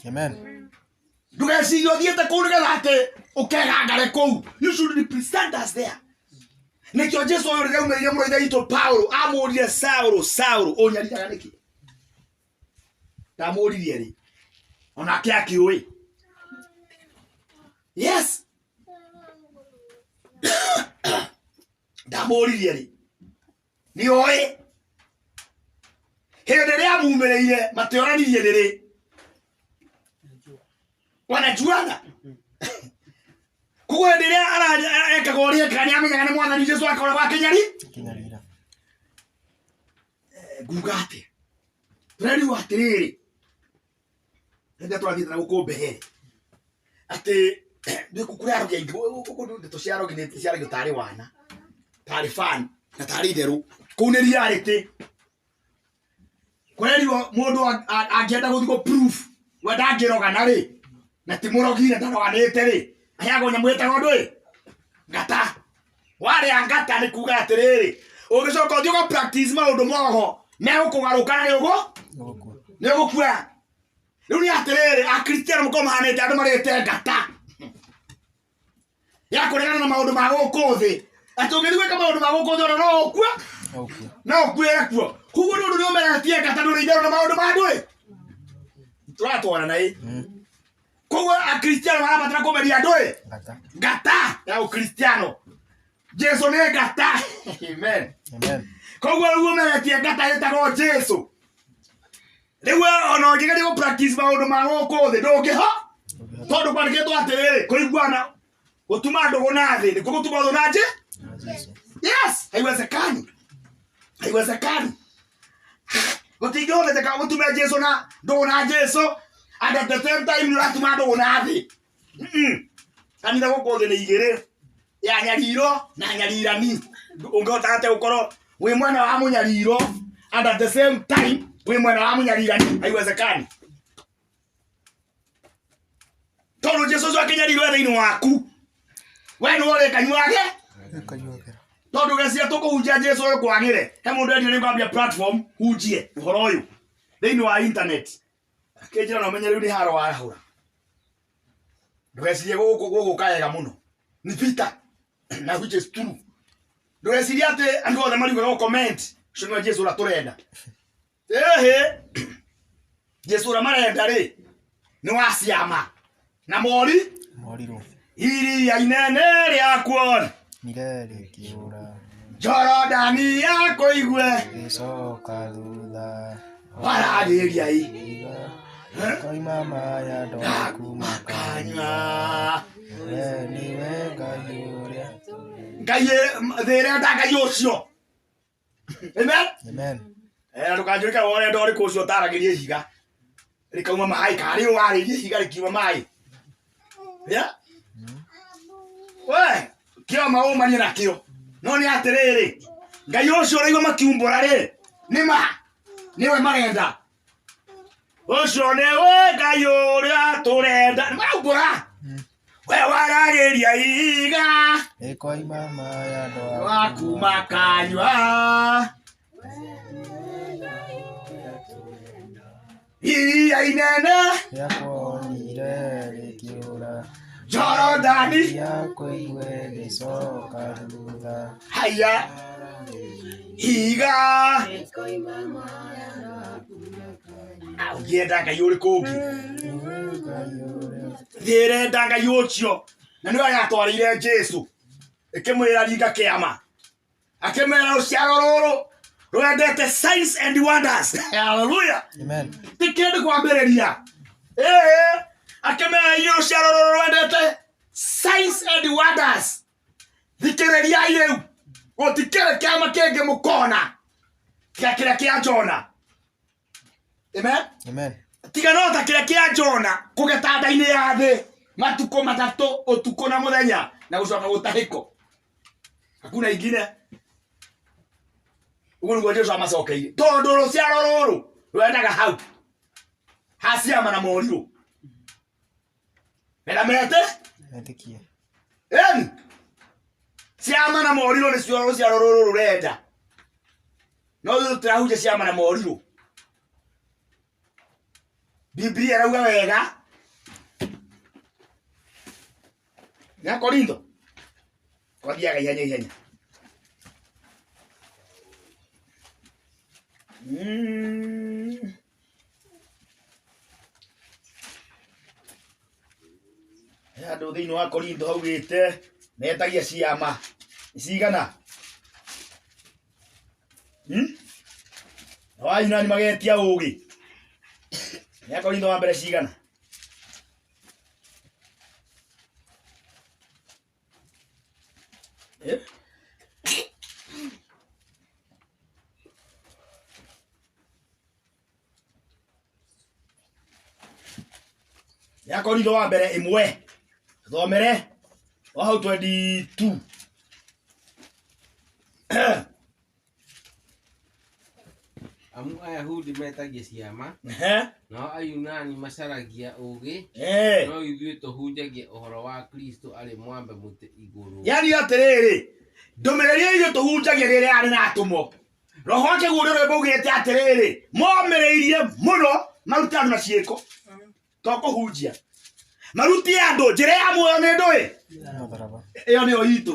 amen ndũgecirie ũthiĩte kũu nĩgetha atĩ ũkegangare kũu you should represent us there nĩkĩo Jesũ ũyũ rĩrĩa aumĩrire mũrũ ithe witũ Paulo amũrire Saũlũ ũnyariiraga nĩkĩ ndamũririe rĩ onake akĩũĩ yes ndamũririe rĩ nĩoĩ hĩndĩ ĩrĩa amumĩrĩire matĩoranirie rĩrĩ wanajuana koguo hĩndĩ ĩrĩa ekaga ũrĩa ekaga nĩamenyaga nĩ Mwathani Jesũ akoragwo akĩnyarira nguga atĩ tũreriuga atĩrĩrĩ hĩndĩ ĩrĩa twathiĩte na gũkũ mbere atĩ kũrĩ arogi aingĩ gũkũ ndeto cia arogi nĩ ciaragio tarĩ wana tarĩ fan na tarĩ itherũ kũu nĩ reality kũrerio mũndũ angĩenda gũthiĩ gũ proof we ndangĩrogana rĩ na ti mũrogi na ndaroganĩte rĩ aheagwo nyamũ ĩtagwo ndũĩ ngata warĩa ngata nĩ kuga atĩrĩrĩ ũgĩcoka ũthiĩ ũga practice maũndũ moho megũkũgarũka na nĩ ũgũkua rĩu nĩ atĩrĩrĩ akristiano mũkorwo mahanĩte andũ marĩte ngata ya kũregana na maũndũ ma gũkũ thĩ atĩ ũngĩthiĩ gwĩka maũndũ ma gũkũ thĩ ona no ũkuĩre kuo koguo nĩ ũndũ nĩ ũmeretie ngata ndũrĩ itherũ na maũndũ ma ndũĩ tũratwarana koguo akristiano marabatara kũmeria ndũĩ ngata ya ũkristiano Jesũ nĩ ngata amen koguo rĩu ũmeretie ngata ĩtagwo Jesũ rĩu ona ũngĩgeria gũ practice maũndũ ma gũkũ thĩ ndũngĩho tondũ kwandĩkĩtwo atĩrĩrĩ kũiguana gũtuma ndũgũ na thĩ nĩkuo gũtuma ũthũ na yes haiwezekani gũtingĩhoteka gũtume Jesũ na ndũgũ na Jesũ and at the same time nĩ ũratuma ndũgũ na thĩ kanitha gũkũ thĩ nĩ igĩrĩ ya nyariro na nyarirani ũngĩhota atĩ gũkorwo wĩ mwena wa mũnyariro and at the same time wĩ mwena wa mũnyarirani haiwezekani tondũ Jesũ ũcio akĩnyarirwo thĩinĩ waku we nĩ ũrĩ kanyuage tondũ gĩcia tũkũhunjia Jesũ ũyũ kwagĩre he mũndũ endio nĩ kwambia platform hunjie ũhoro ũyũ thĩinĩ wa internet akĩnjĩra na ũmenye rĩu nĩ haro warahũra ndũgecirie gũkũ kayega mũno nĩ vita na which is true ndũgecirie atĩ andũ othe mariugaga comment ũcio nĩwe Jesũ ũrĩa tũrenda Jesũ ũrĩa marenda rĩ nĩ wa ciama na morirũ iria inene rĩa kuona Nire rĩkĩũra Jorodani yakũigue gĩcoka thutha waragĩria iga koima maya ndokuma kanyua we niwe Ngai ũrĩa Ngai thĩre nda Ngai ũcio amen amen ndũkanjũrĩke wone ndorĩ kũ ũcio ũtaragĩria ihiga rĩkauma maĩ karĩ warĩirie ihiga rĩkiuma maĩ we kĩo maũmanie nakĩo no nĩ atĩrĩrĩ Ngai ũcio ũraigua makiumbũra rĩ nĩma nĩwe marenda ũcio nĩwe Ngai ũrĩa tũrenda nĩmaumbũra we waragĩria ihiga ĩkoima maya wakuma kanyua iria inene rĩakuonire rĩkĩũra Jorodani yakũigue gĩcoka thutha haya iga ũngĩenda Ngai ũrĩkũ ũngĩ thĩrenda Ngai ũcio na nĩwe yatwarĩire Jesũ ĩkĩmwĩra ringa kĩama akĩmwĩra rũciaro rũrũ rwendete signs and wonders hallelujah amen ti kĩndũ kwambĩrĩria akĩmwĩra inyuĩ rũciaro rũrũ rwendete signs and wonders thikĩrĩriai rĩu gũtikĩrĩ kĩama kĩngĩ mũkona kĩrĩa kĩa Jona amen amen tiga no ta kĩrĩa kĩa Jona kũgetandainĩ ya thĩ matukũ matatũ ũtukũ na mũthenya na gũcoka gũtahĩko hakuna ingine ũguo nĩguo Jesũ amacokeirie tondũ rũciaro rũrũ rwendaga hau haciama na morirũ mete etĩkie ciama na morirũ nĩcio rũciaro rũrũ rũrenda no tũtirahunjia ciama na morirũ Biblia rauga wega na Korintho kwathiaga ihenya andũ thĩinĩ wa Korintho haugĩte metagia ciama cigana Wayunani magetia ũgĩ ya Korintho wa mbere cigana ya Korintho wa mbere ĩmwe thomere wa hau 22 amu Ayahudi metagia ciama no Ayunani macaragia ũgĩ no ithuĩ tũhunjagia ũhoro wa Kristo arĩ mwambe mũtĩ igũrũ yani atĩrĩrĩ ndũmĩrĩri ithuĩ tũhunjagia rĩrĩa arĩ na atũmwo roho wake guũrĩrwo baugĩte atĩrĩrĩ momĩrĩirie mũno marute andũ na ciĩko to kũhunjia maruti andũ njĩra ya muoyo nĩ ndũĩ ĩyo nĩyo itũ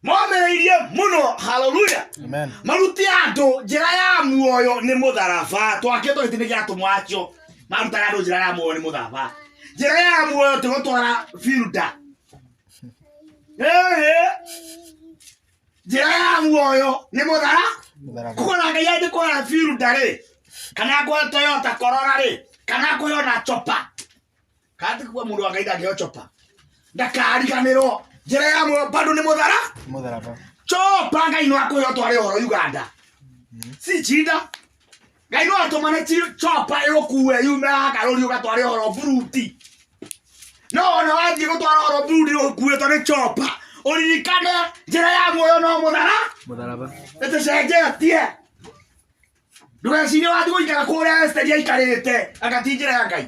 momĩrĩirie mũno hallelujah amen maruti andũ njĩra ya muoyo nĩ mũtharaba twakĩtwo gĩtĩ nĩ gĩatũmwo acio marutaga andũ njĩra ya muoyo nĩ mũtharaba njĩra ya muoyo tũgũtwara filda njĩra ya muoyo nĩ mũtharaba kũgũra Ngai aingĩ kũgũra filda rĩ kana kũhe Toyota Corolla rĩ kana kũhe ona chopa kati kuwa mũndũ wa Ngai ndangĩheo chopa ndakariganĩrwo njĩra ya muoyo bado nĩ mũtharaba chopa Ngai no akũhe ũtware ũhoro Uganda si chinda Ngai no atũmane chopa ĩgũkue yume hakarũri ũgatware ũhoro Burundi no ona wathiĩ gũtwara ũhoro Burundi ũkuĩtwo nĩ chopa ũririkane njĩra ya muoyo no mũtharaba ĩtũcenjetie ndũgecirie wathiĩ gũikara kũrĩa Esteri aikarĩte anga ti njĩra ya Ngai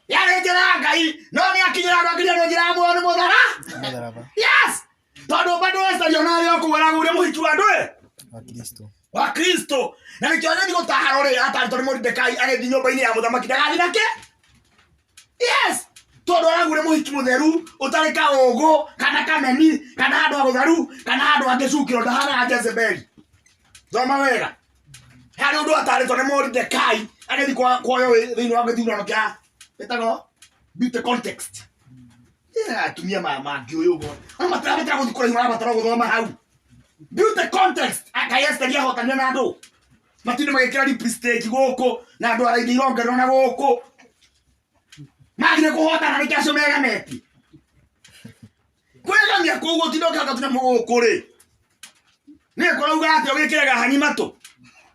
yarĩ njĩra ya Ngai no nĩ akinyĩra andũ akĩria njĩra ya muoyo nĩ mũtharaba yes tondũ bado Esteri ona arĩ okũgũragwo ũrĩa mũhiki wa ndũĩ wa Kristo na nĩkĩo nĩ gũtahara ũrĩa atarĩtwo nĩ Moridekai agĩthiĩ nyũmba-inĩ ya mũthamaki ndagathiĩ nake yes tondũ aragũre mũhiki mũtheru ũtarĩ kaũgũ kana kameni kana handũ ha gũtheru kana handũ hangĩcukĩrwo ndahana Jezebeli thoma wega harĩ ũndũ atarĩtwo nĩ Moridekai agĩthiĩ kuoyo thĩinĩ wa gĩthurano kĩa ĩtagwo Beauty context. Atumia mangĩ ũyũ ũguo. Ona matarabatara gũthiĩ kũraihu marabatara gũthoma hau. Beauty context. Akayesteria hotania na andũ. Matinde magĩkĩra lipstick gũkũ na andũ araingĩ irongererwo na gũkũ. Magire kũhotana nĩkĩ acio meganeti. Kwĩgamia kũu gũtinda ũkĩhaka mũgũkũ rĩ. Nĩ kũrauga atĩ ũgĩkĩraga hanyi matũ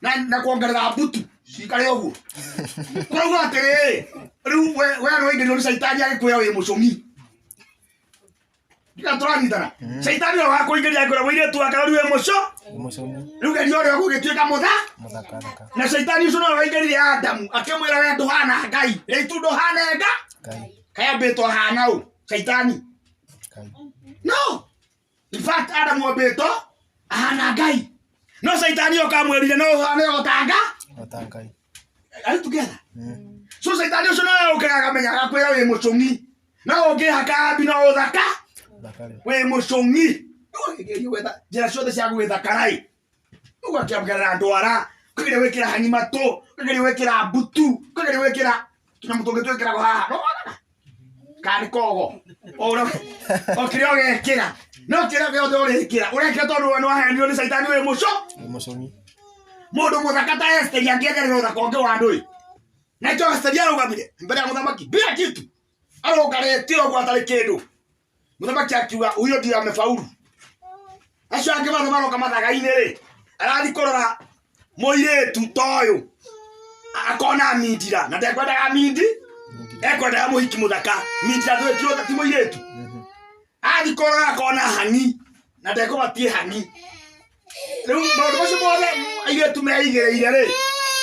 na kuongerera mbutu cikare ũguo. Kũrauga atĩrĩ rĩu we no nĩ caitani agĩkwĩra wĩ mũcũmi. Ndiga tũranyitana. Caitani no wakũingĩria ngora wĩire tu akara rĩu mũcũmi. Rĩu geria ũrĩa ũgũgĩtuĩka mũthaka. Na caitani ũcio no waingĩrire Adamu akĩmwĩra we ndũhana Ngai. Rĩu tu ndũhana Ngai. Kaya mbĩtwo hana ũũ caitani. No. In fact Adamu mbĩtwo ahana Ngai. No caitani okamwĩrire no hane otanga. Ngai. Are you together? So caitani ũcio no ũkĩraga menya agakwĩra wĩ mũcũmi. No ũngĩhaka mbi no ũthaka. We mũcũmi. Ũgeria gwetha njĩra ciothe cia gwĩthakarai. Ũgakĩamgerera ndwara. Ũgeria gwĩkĩra hanyi matũ. Ũgeria gwĩkĩra mbutu. Ũgeria gwĩkĩra tũnyamũ tũngĩ twĩkĩragwo haha. No wona? Kani kogo. Okĩrĩa ũgekĩra. No kĩrĩa gĩothe ũrĩkĩra. Ũrekĩra tondũ nĩ waheanirwo nĩ caitani wĩ mũcũmi. Mũndũ mũthaka ta Esteri angĩetherera ũthaka ũngĩ wa andũ. Na ĩkĩo Esteri arũgamire mbere ya mũthamaki bila kitu. Arũgarĩte ũguo atarĩ kĩndũ. Mũthamaki akiuga huyo ndiye amefaulu. Acio angĩ maroka mathagainĩ rĩ. Arathi kũrora mũirĩtu ta ũyũ. Akona mindira na ndekwendaga mindi. Ekwendaga mũhiki mũthaka. Mindira twĩkirwo ti mũirĩtu. Athi kũrora akona hangi na ndekũbatie hangi. Rĩu maũndũ macio mothe airĩtu meigĩrĩire rĩ.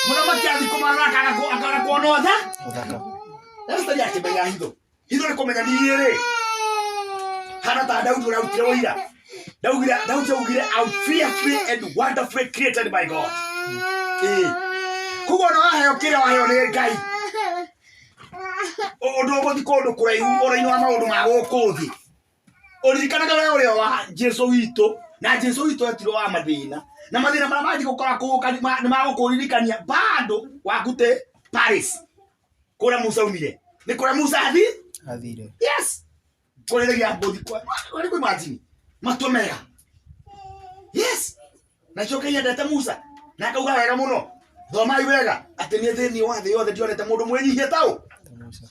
Mũthamaki athi kũmarora akaga kuona ũthaka. Esteri akĩmenya hitho. Hitho nĩ kũmenya niĩ rĩ. Hana ta Daudi ũrarutire ũira. Daudi augire I'm fearfully and wonderfully created by God. Kuguo no waheo kĩrĩa waheo nĩ Ngai. Ũndũ ũgũthiĩ kũndũ kũraihu ũrainĩ wa maũndũ ma gũkũ thĩ. Ũririkanaga we ũrĩa wa Jesũ witũ na Jesũ witũ etirwo wa mathĩna. Na mathĩna marĩa mathi gũkora nĩ magũkũririkania bado wakute Paris. Kũrĩa Musa umire. Nĩ kũrĩa Musa athire. Yes. Kũrĩrĩgia mbũthi kwa. Wari kwa imagine. Matomera. Yes. Na choka yendete Musa. Na akauga wega mũno. Thomai wega. Atĩ nĩ thĩinĩ wa thĩ yothe ndionete mũndũ mwĩnyihia tao.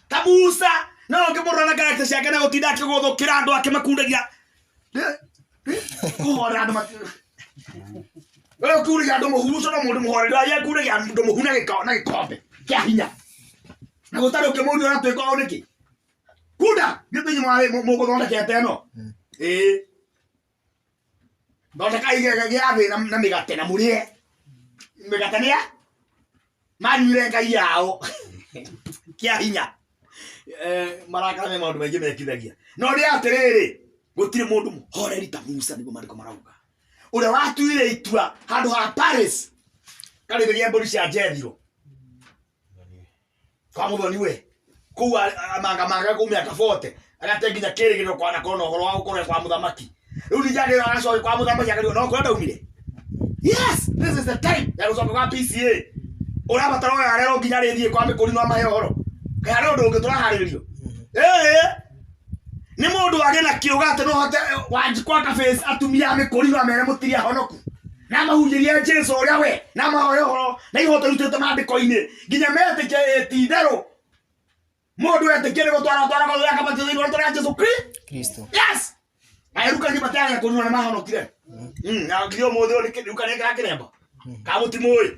Ta Musa. No ngĩmũrora na character ciake na gũtinda akĩgũthũkĩra andũ akĩmakundagia. Kũhora andũ wewe kuria andũ mũhuru ũcio no mũndũ mũhoreri aria kuria andũ mũhuru na gĩkombe kĩa hinya. Na gũtarĩ ũkĩmũria na twĩka ũũ nĩkĩ? Kunda gĩthĩinĩ mwarĩ mũgũthondekete ĩno. Thondeka igega gĩa thĩ na mĩgate na mũrĩe. Mĩgate nĩa? Manyuire Ngai yao. Kĩa hinya. Marakara me maũndũ maingĩ mekithagia. No nĩ atĩrĩrĩ gũtirĩ mũndũ mũhoreri ta Musa nĩguo marĩko marauga. Ũrĩa watuire itua handũ ha Paris. Karĩrĩria mbũri cia Jethiro. Kwa mũthoni we. Kũu manga kũmĩaka 40. Agate nginya kĩrĩgĩrĩro kwa na kona ũhoro wa gũkorwo kwa mũthamaki. Rĩu nĩnjagĩrĩrwo agacoka kwa mũthamaki akĩrĩo no kwenda umire. Yes, this is the time. Ya gũcoka kwa PCA. Ũrabatara oya rero nginya rĩthiĩ kwa mĩkũri no mahe ũhoro. Kaya rĩu ndũngĩ tũraharĩrĩrio. Nĩ mũndũ agĩ na kĩũga atĩ no hote wanjikwa kabeca atumia mĩkũri no mere mũtiri ahonoku. Na mahunjĩrie Jesũ ũrĩa we na mahoya ũhoro na ihoto rutĩte maandĩko-inĩ nginya metĩkie ti-itherũ. Mũndũ etĩkie gũtwara gũthaka kabatithio thĩinĩ wa rĩĩtwa rĩa Jesũ Kristo. Yes. Na eruka ngimataya kũnyua nĩ mahonokire. Na ngiri ũmũthĩ ũrĩ kĩruka nĩ gakĩremba. Kamũtimũĩ.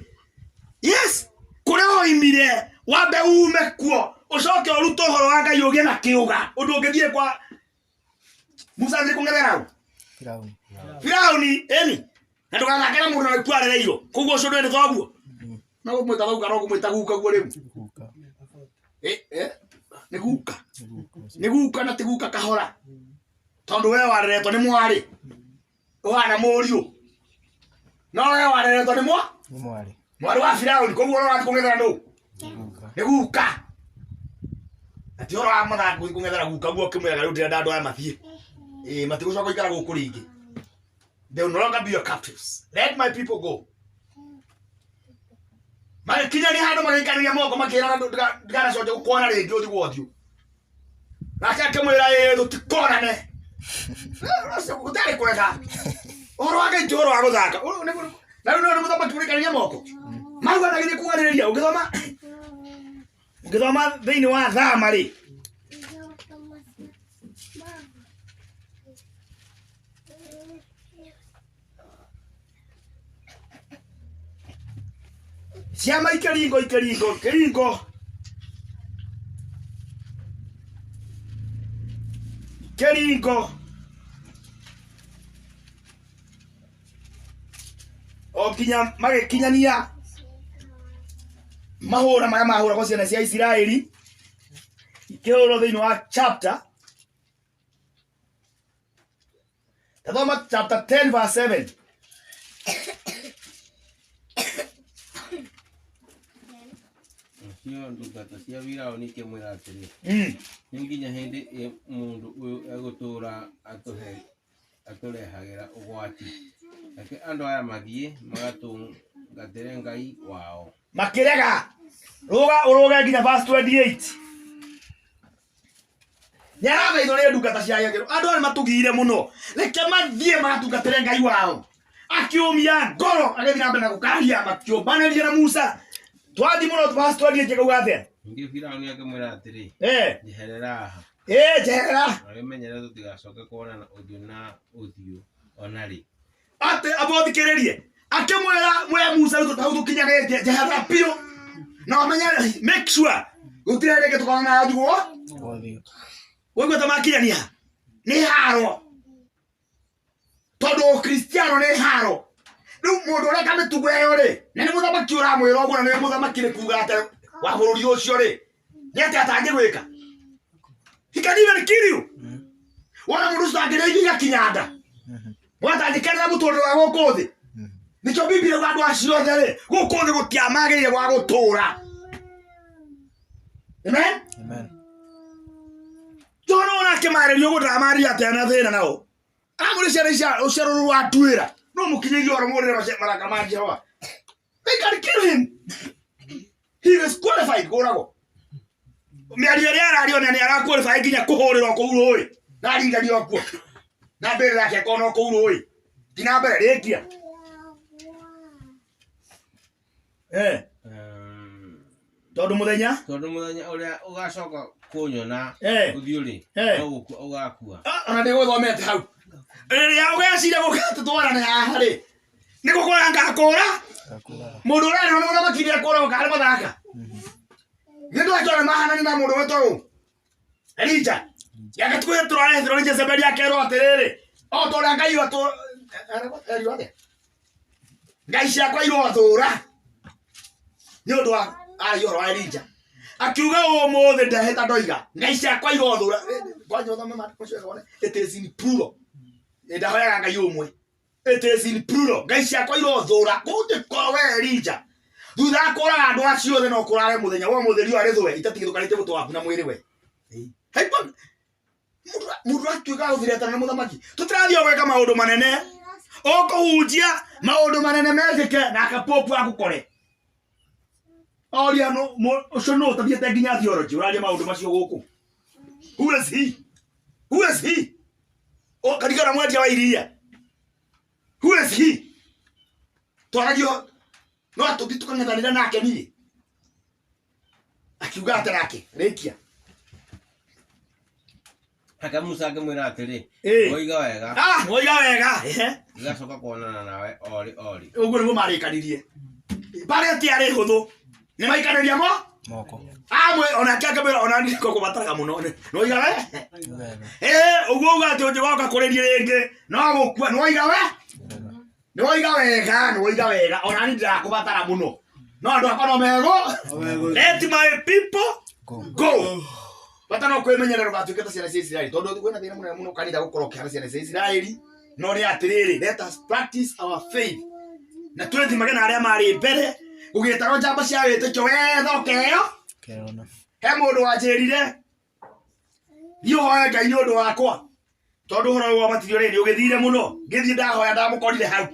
Yes. Kũrĩa oimire wambe ume kuo ũcoke ũrute ũhoro wa Ngai ũgĩe na kĩũga. Ũndũ ũngĩthiĩ kwa Musa nĩ kũng'ethera ũ? Firaũni eni. Na ndũgathakĩre mũndũ na gĩkuũ arereirwo. Koguo ũcio ndũrĩ thoguo. No gũmwĩta thauga no gũmwĩta guka guo rĩu. Nĩ guka. Nĩ guka na ti guka kahora. Tondũ we wareretwo nĩ mwarĩ. Ũhana mũriũ. No we wareretwo nĩ mwarĩ. Mwarĩ wa Firaũni koguo no kũng'ethera ndũ. Nĩ guka. Ati ũhoro wa mathako kũng'ethera guka guo kĩmwega rĩu ndĩrenda andũ aya mathiĩ. Matigũcoka gũikara gũkũ rĩngĩ. They will no longer be your captives. Let my people go. Magikinya ni handu magikarĩria moko makĩra ndugana coke gũkwana rĩngĩ ũthiĩ gwathio. nake akĩmwĩra tũtikonane gũtarĩ kwega ũhoro wa Ngai ti ũhoro wa gũthaka na rĩu nĩ mũthamaki mũrĩkanĩria moko maruanagĩria kũganĩrĩria ũngĩthoma thĩinĩ wa Thama rĩ ciama ikĩringo o kinya magĩkinyania mahũra marĩa mahũragwo ciana cia Isiraeli ikĩhũrwo thĩinĩ wa chapter tathoma chapter 10 verse 7 cio ndungata cia Firaũni ikĩmwĩra atĩrĩ nĩ nginya hĩndĩ mũndũ ũyũ egũtũũra atũrehagĩra ũgwati reke andũ aya mathiĩ magatũngatĩre Ngai wao makĩrega ũrũge nginya verse 28 nĩarathaithwo nĩ ndungata cia Jehova andũ arĩa matũgiire mũno reke mathiĩ magatungatĩre Ngai wao akĩũmia ngoro agĩthiĩ na mbere na gũkaria makĩũmbanĩria na Musa twathi mũno verse 28 kauga atĩa ningĩ Firaũni akĩmwĩra atĩrĩ njeherera haha njehera wĩmenyere tũtigacoke kuonana ũthiũ na ũthiũ ona rĩ atĩ abothikĩrĩrie akĩmwĩra Musa hau tũkinyagĩtie njehera biũ na wamenye make sure gũtirĩ rĩngĩ tũkona na thiguo woigua ta makinyania nĩ haro tondũ Kristiano nĩ haro rĩu mũndũ ũreka mĩtugo ĩyo rĩ na nĩ mũthamaki ũramwĩra ũguo na nĩ mũthamaki nĩ kuuga atĩ wa bũrũri ũcio rĩ nĩ atĩ atangĩgwĩka he can even kill you wona mũndũ ũcio angĩrĩithia kinyanda mwatangĩkenera mũtũrĩre wa gũkũ thĩ nĩkĩo Biblia yuga andũ acio othe rĩ gũkũ thĩ gũtiamagĩrĩire gwa gũtũũra amen John ona akĩmarĩrio gũtamaria atĩ na thĩna nao amũrĩ ciana icia ũcerũ rwa nduĩra no mũkinyĩrio oro mũrĩre maraka ma Jehova they can kill him he is qualified kũragwo mĩario ĩrĩa arario na nĩ araqualify nginya kũhũrĩrwo kũu rũĩ na ringario kuo na mbere yake kono kũu rũĩ ti na mbere rĩkia tondũ mũthenya ũrĩa ũgacoka kũnyona ũthiũ rĩ no gũkua ũgakua ona nĩgũthomete hau rĩrĩa ũgecira gũka tũtwarane haha rĩ nĩ gũkora ngakũra mũndũ ũrĩa nĩ mũthamaki nĩ akũra ũkarĩ mathaka nĩ twakĩona mahanani na mũndũ wetagwo Elija yake tukũhe tũrarehithĩrwo nĩ Jezebeli akerwo atĩrĩrĩ o ta ũrĩa Ngai watũ Ngai ciakwa irothũũra nĩ ũndũ wa ũhoro wa Elija akiuga ũmũthĩ ndehĩta ndoiga Ngai ciakwa irothũũra kwanja ũthome maandĩko macio wone it is in plural ndahoyaga Ngai ũmwe it is in plural Ngai ciakwa irothũũra gũtikorwo we Elija thutha akũraga andũ acio othe no kũrare mũthenya wa mũtheri arĩ thwe itatigithũkanĩte mũtwe waku na mwĩrĩ we mũndũ atuĩka gũthireta na mũthamaki tũtirathiĩ gwĩka maũndũ manene ũkũhunjia maũndũ manene mekĩke na akapopu agũkore oria ũcio no ũtathiĩte nginya theology ũraria maũndũ macio gũkũ who is he karigana mwendia wa iria who is he twaragio no atũthi tũkang'ethanĩra nake niĩ akiuga atĩ nake rĩkia aka Musa akĩmwĩra atĩrĩ woiga wega igacoka kuonana nawe ori ũguo nĩguo marĩkanĩrie barĩa ti arĩ hũthũ nĩ maikanĩria moko amwe onake akĩmwĩra ona niĩ kũbataraga mũno nĩwoiga ũguo uga atĩ ũngĩgoka kũrĩrie rĩngĩ no gũkua nĩwoiga wega ona niĩ ndĩrakũbatara mũno no andũ akwa no megũ let my people go bata no kwĩmenyerera ũgatuĩke ta ciana cia Isiraeli tondũ kwĩna thĩna mũnene mũno kanitha gũkorwo kĩhana ciana cia Isiraeli no nĩ atĩrĩrĩ let us practice our faith na twĩthimage na arĩa marĩ mbere gũgĩtarwo njamba cia wĩtĩkio wethokeo he mũndũ wanjĩrire thiĩ ũhoe Ngai nĩ ũndũ wakwa tondũ ũhoro wa matirio rĩ nĩ ũgĩthire mũno ngĩthiĩ ndahoya ndamũkorire hau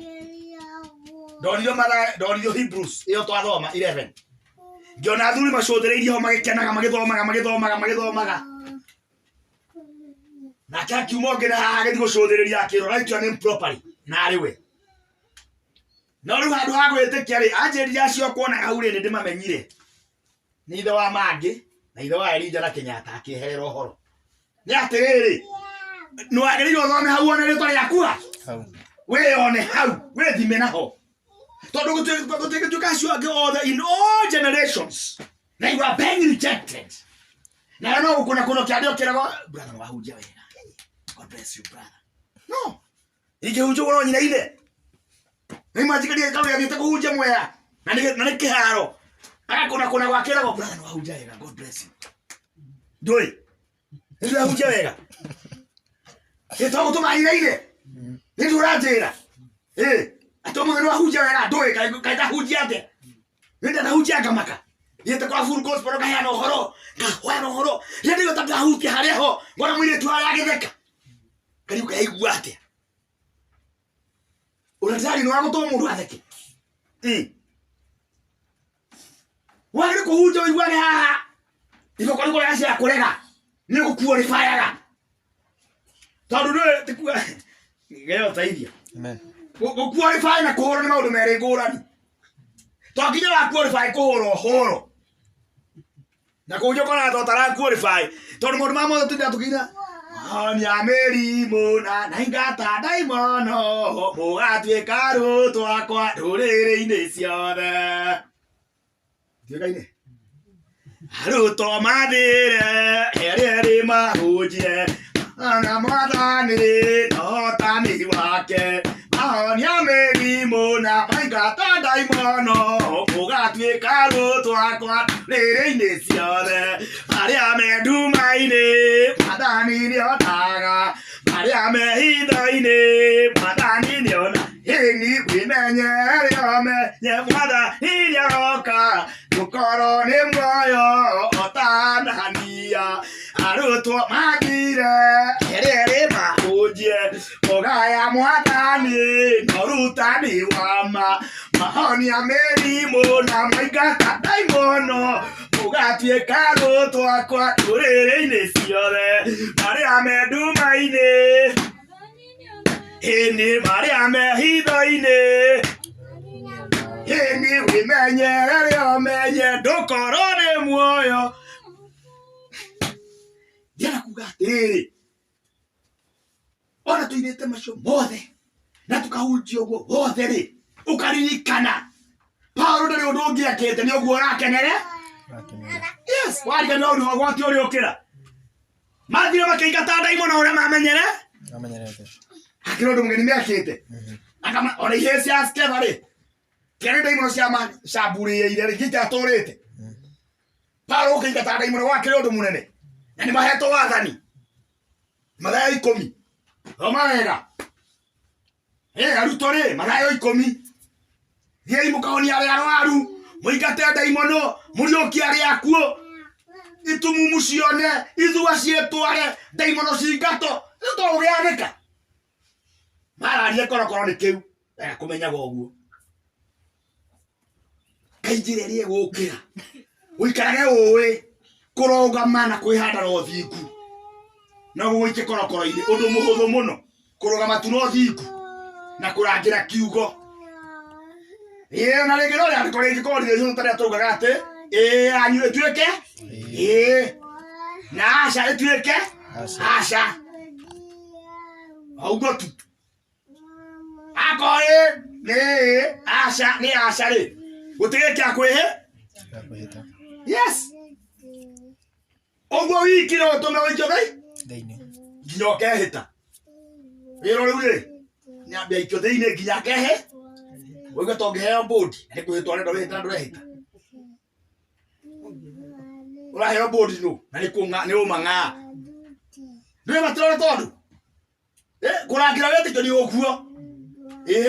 ndoririo Hebrews ĩyo twathoma 11 ngĩona athuri macũthĩrĩirie ho magĩkenaga magĩthomaga na kaki umonge na hage gucuthiria akiro right your name properly na ari we no ru handu ha gwitikia ri anjeri acio kuona hau ri ndi mamenyire ni ithe wa mangi na ithe wa Elijah na Kenyatta akihera uhoro ni atiriri no agerirwo thome hau one ritwa riakua hau we one hau we thime naho tondu gutuika acio angi othe in all generations na you are being rejected na no gukuna kuno kiadio kirago brother wahunjia wega God bless you brother no ige hunjo wono nyina ithe ni majikaria kawe ya kuhunjia mwea na ni kiharo akakuna gwakirago brother wahunjia wega God bless you doi ndio hunjia wega ito gutuma ire ni turatira atomo no hunjia wega doi kaita hunjia ate nenda na hunjia kamaka yete kwa full gospel kahana uhoro kahwana uhoro yende yotabya huti hareho ngona mwire tu aragetheka karibu kaigua ate uratari no agoto mundu atheke wari kuhunja igwane haha iko kwa ngora acia kurega ni gukuorifyaga tondu ndu tikua ngeo taithia amen gukuorify na kuhoro ni maundu mere ngurani tokinya wa qualify kuhoro na kujo kona totara qualify tondu mundu mamo tutia tukina ni ameri mona na ingata daimono mugatwika ruto akwa nduriri-ini ciothe tigaine ruto mathire eri mahunjie na mwathani totani wake ni ameri mona ingata daimono mugatwika ruto akwa nduriri-ini ciothe aria mendumaini madani nionaga aria mehitho-ini madani niona hini wimenyere menye mwathani nioka gukorwo ni muoyo otanania arutwo magire erere mahunjie mugaya mwathani norutani wama mahonia merimu na maingata daimono mugatwika ruto akwa nduriri-ini ciothe aria mendumaini hini maria mehitho-ini hini wimenyere menye ndukorwo ni muoyo ndiana kuga atiriri ona tuirite macio mothe na tukahunjia uguo wothe ri ukaririkana Paulo ndari undu ungiakite ni uguo rakenere yes wariga no uri gwati uri ukira mathire makiingata daimono uria mamenyere amenyerete akiro ndu mugeni miakite akama ona ihesi askeva ri kere daimono cia shaburiire ri gita aturite Paulo ukiingata daimono wakire ndu munene na ni maheto wathani Mathayo 10 omawega aruto ri Mathayo 10 thiei mukahonia aria arwaru muingate daimono muriokie aria akuo itumumu cione ithua cietware daimono cingato to giathika mararie korokoro ni kiu ega kumenyaga uguo kainjire rie gukira uikarage uwi kurogama na kwihanda no thingu no guike korokoro-ini undu muhuthu muno kurogama tu no thingu na kurangira kiugo na ringi no ria ringi korire cio taria tugaga ati anyu etuike na aca etuike aca augo tu akoi ni aca ri gutige kia kwihe yes ogo wikire utume winjo theini nginya ukehita wira riu ri nyambia ikio thiini nginya kehe Wewe tongeheo bodi ni kuhitwa rendo wihita ndurehita uraheo bodi no na ni umanga ndiwe matrora tondu kurangira wetiko ni okuo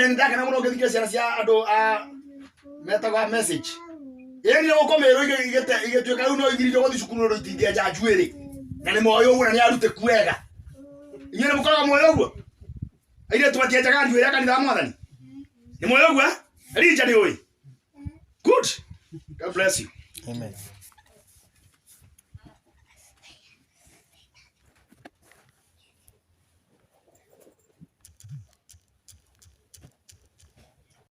ndaka na muno ngithikira ciana cia andu a metaga message ni ukomero igetuika riu no igirire guthi cukuru ro itingia njanjuiri na ni moyo uguo na ni arute kuega inyene mukoraga moyo uguo aire twatienjaga njuiri kanitha mwathani ni moyo uguo Elijah ni oi good God bless you amen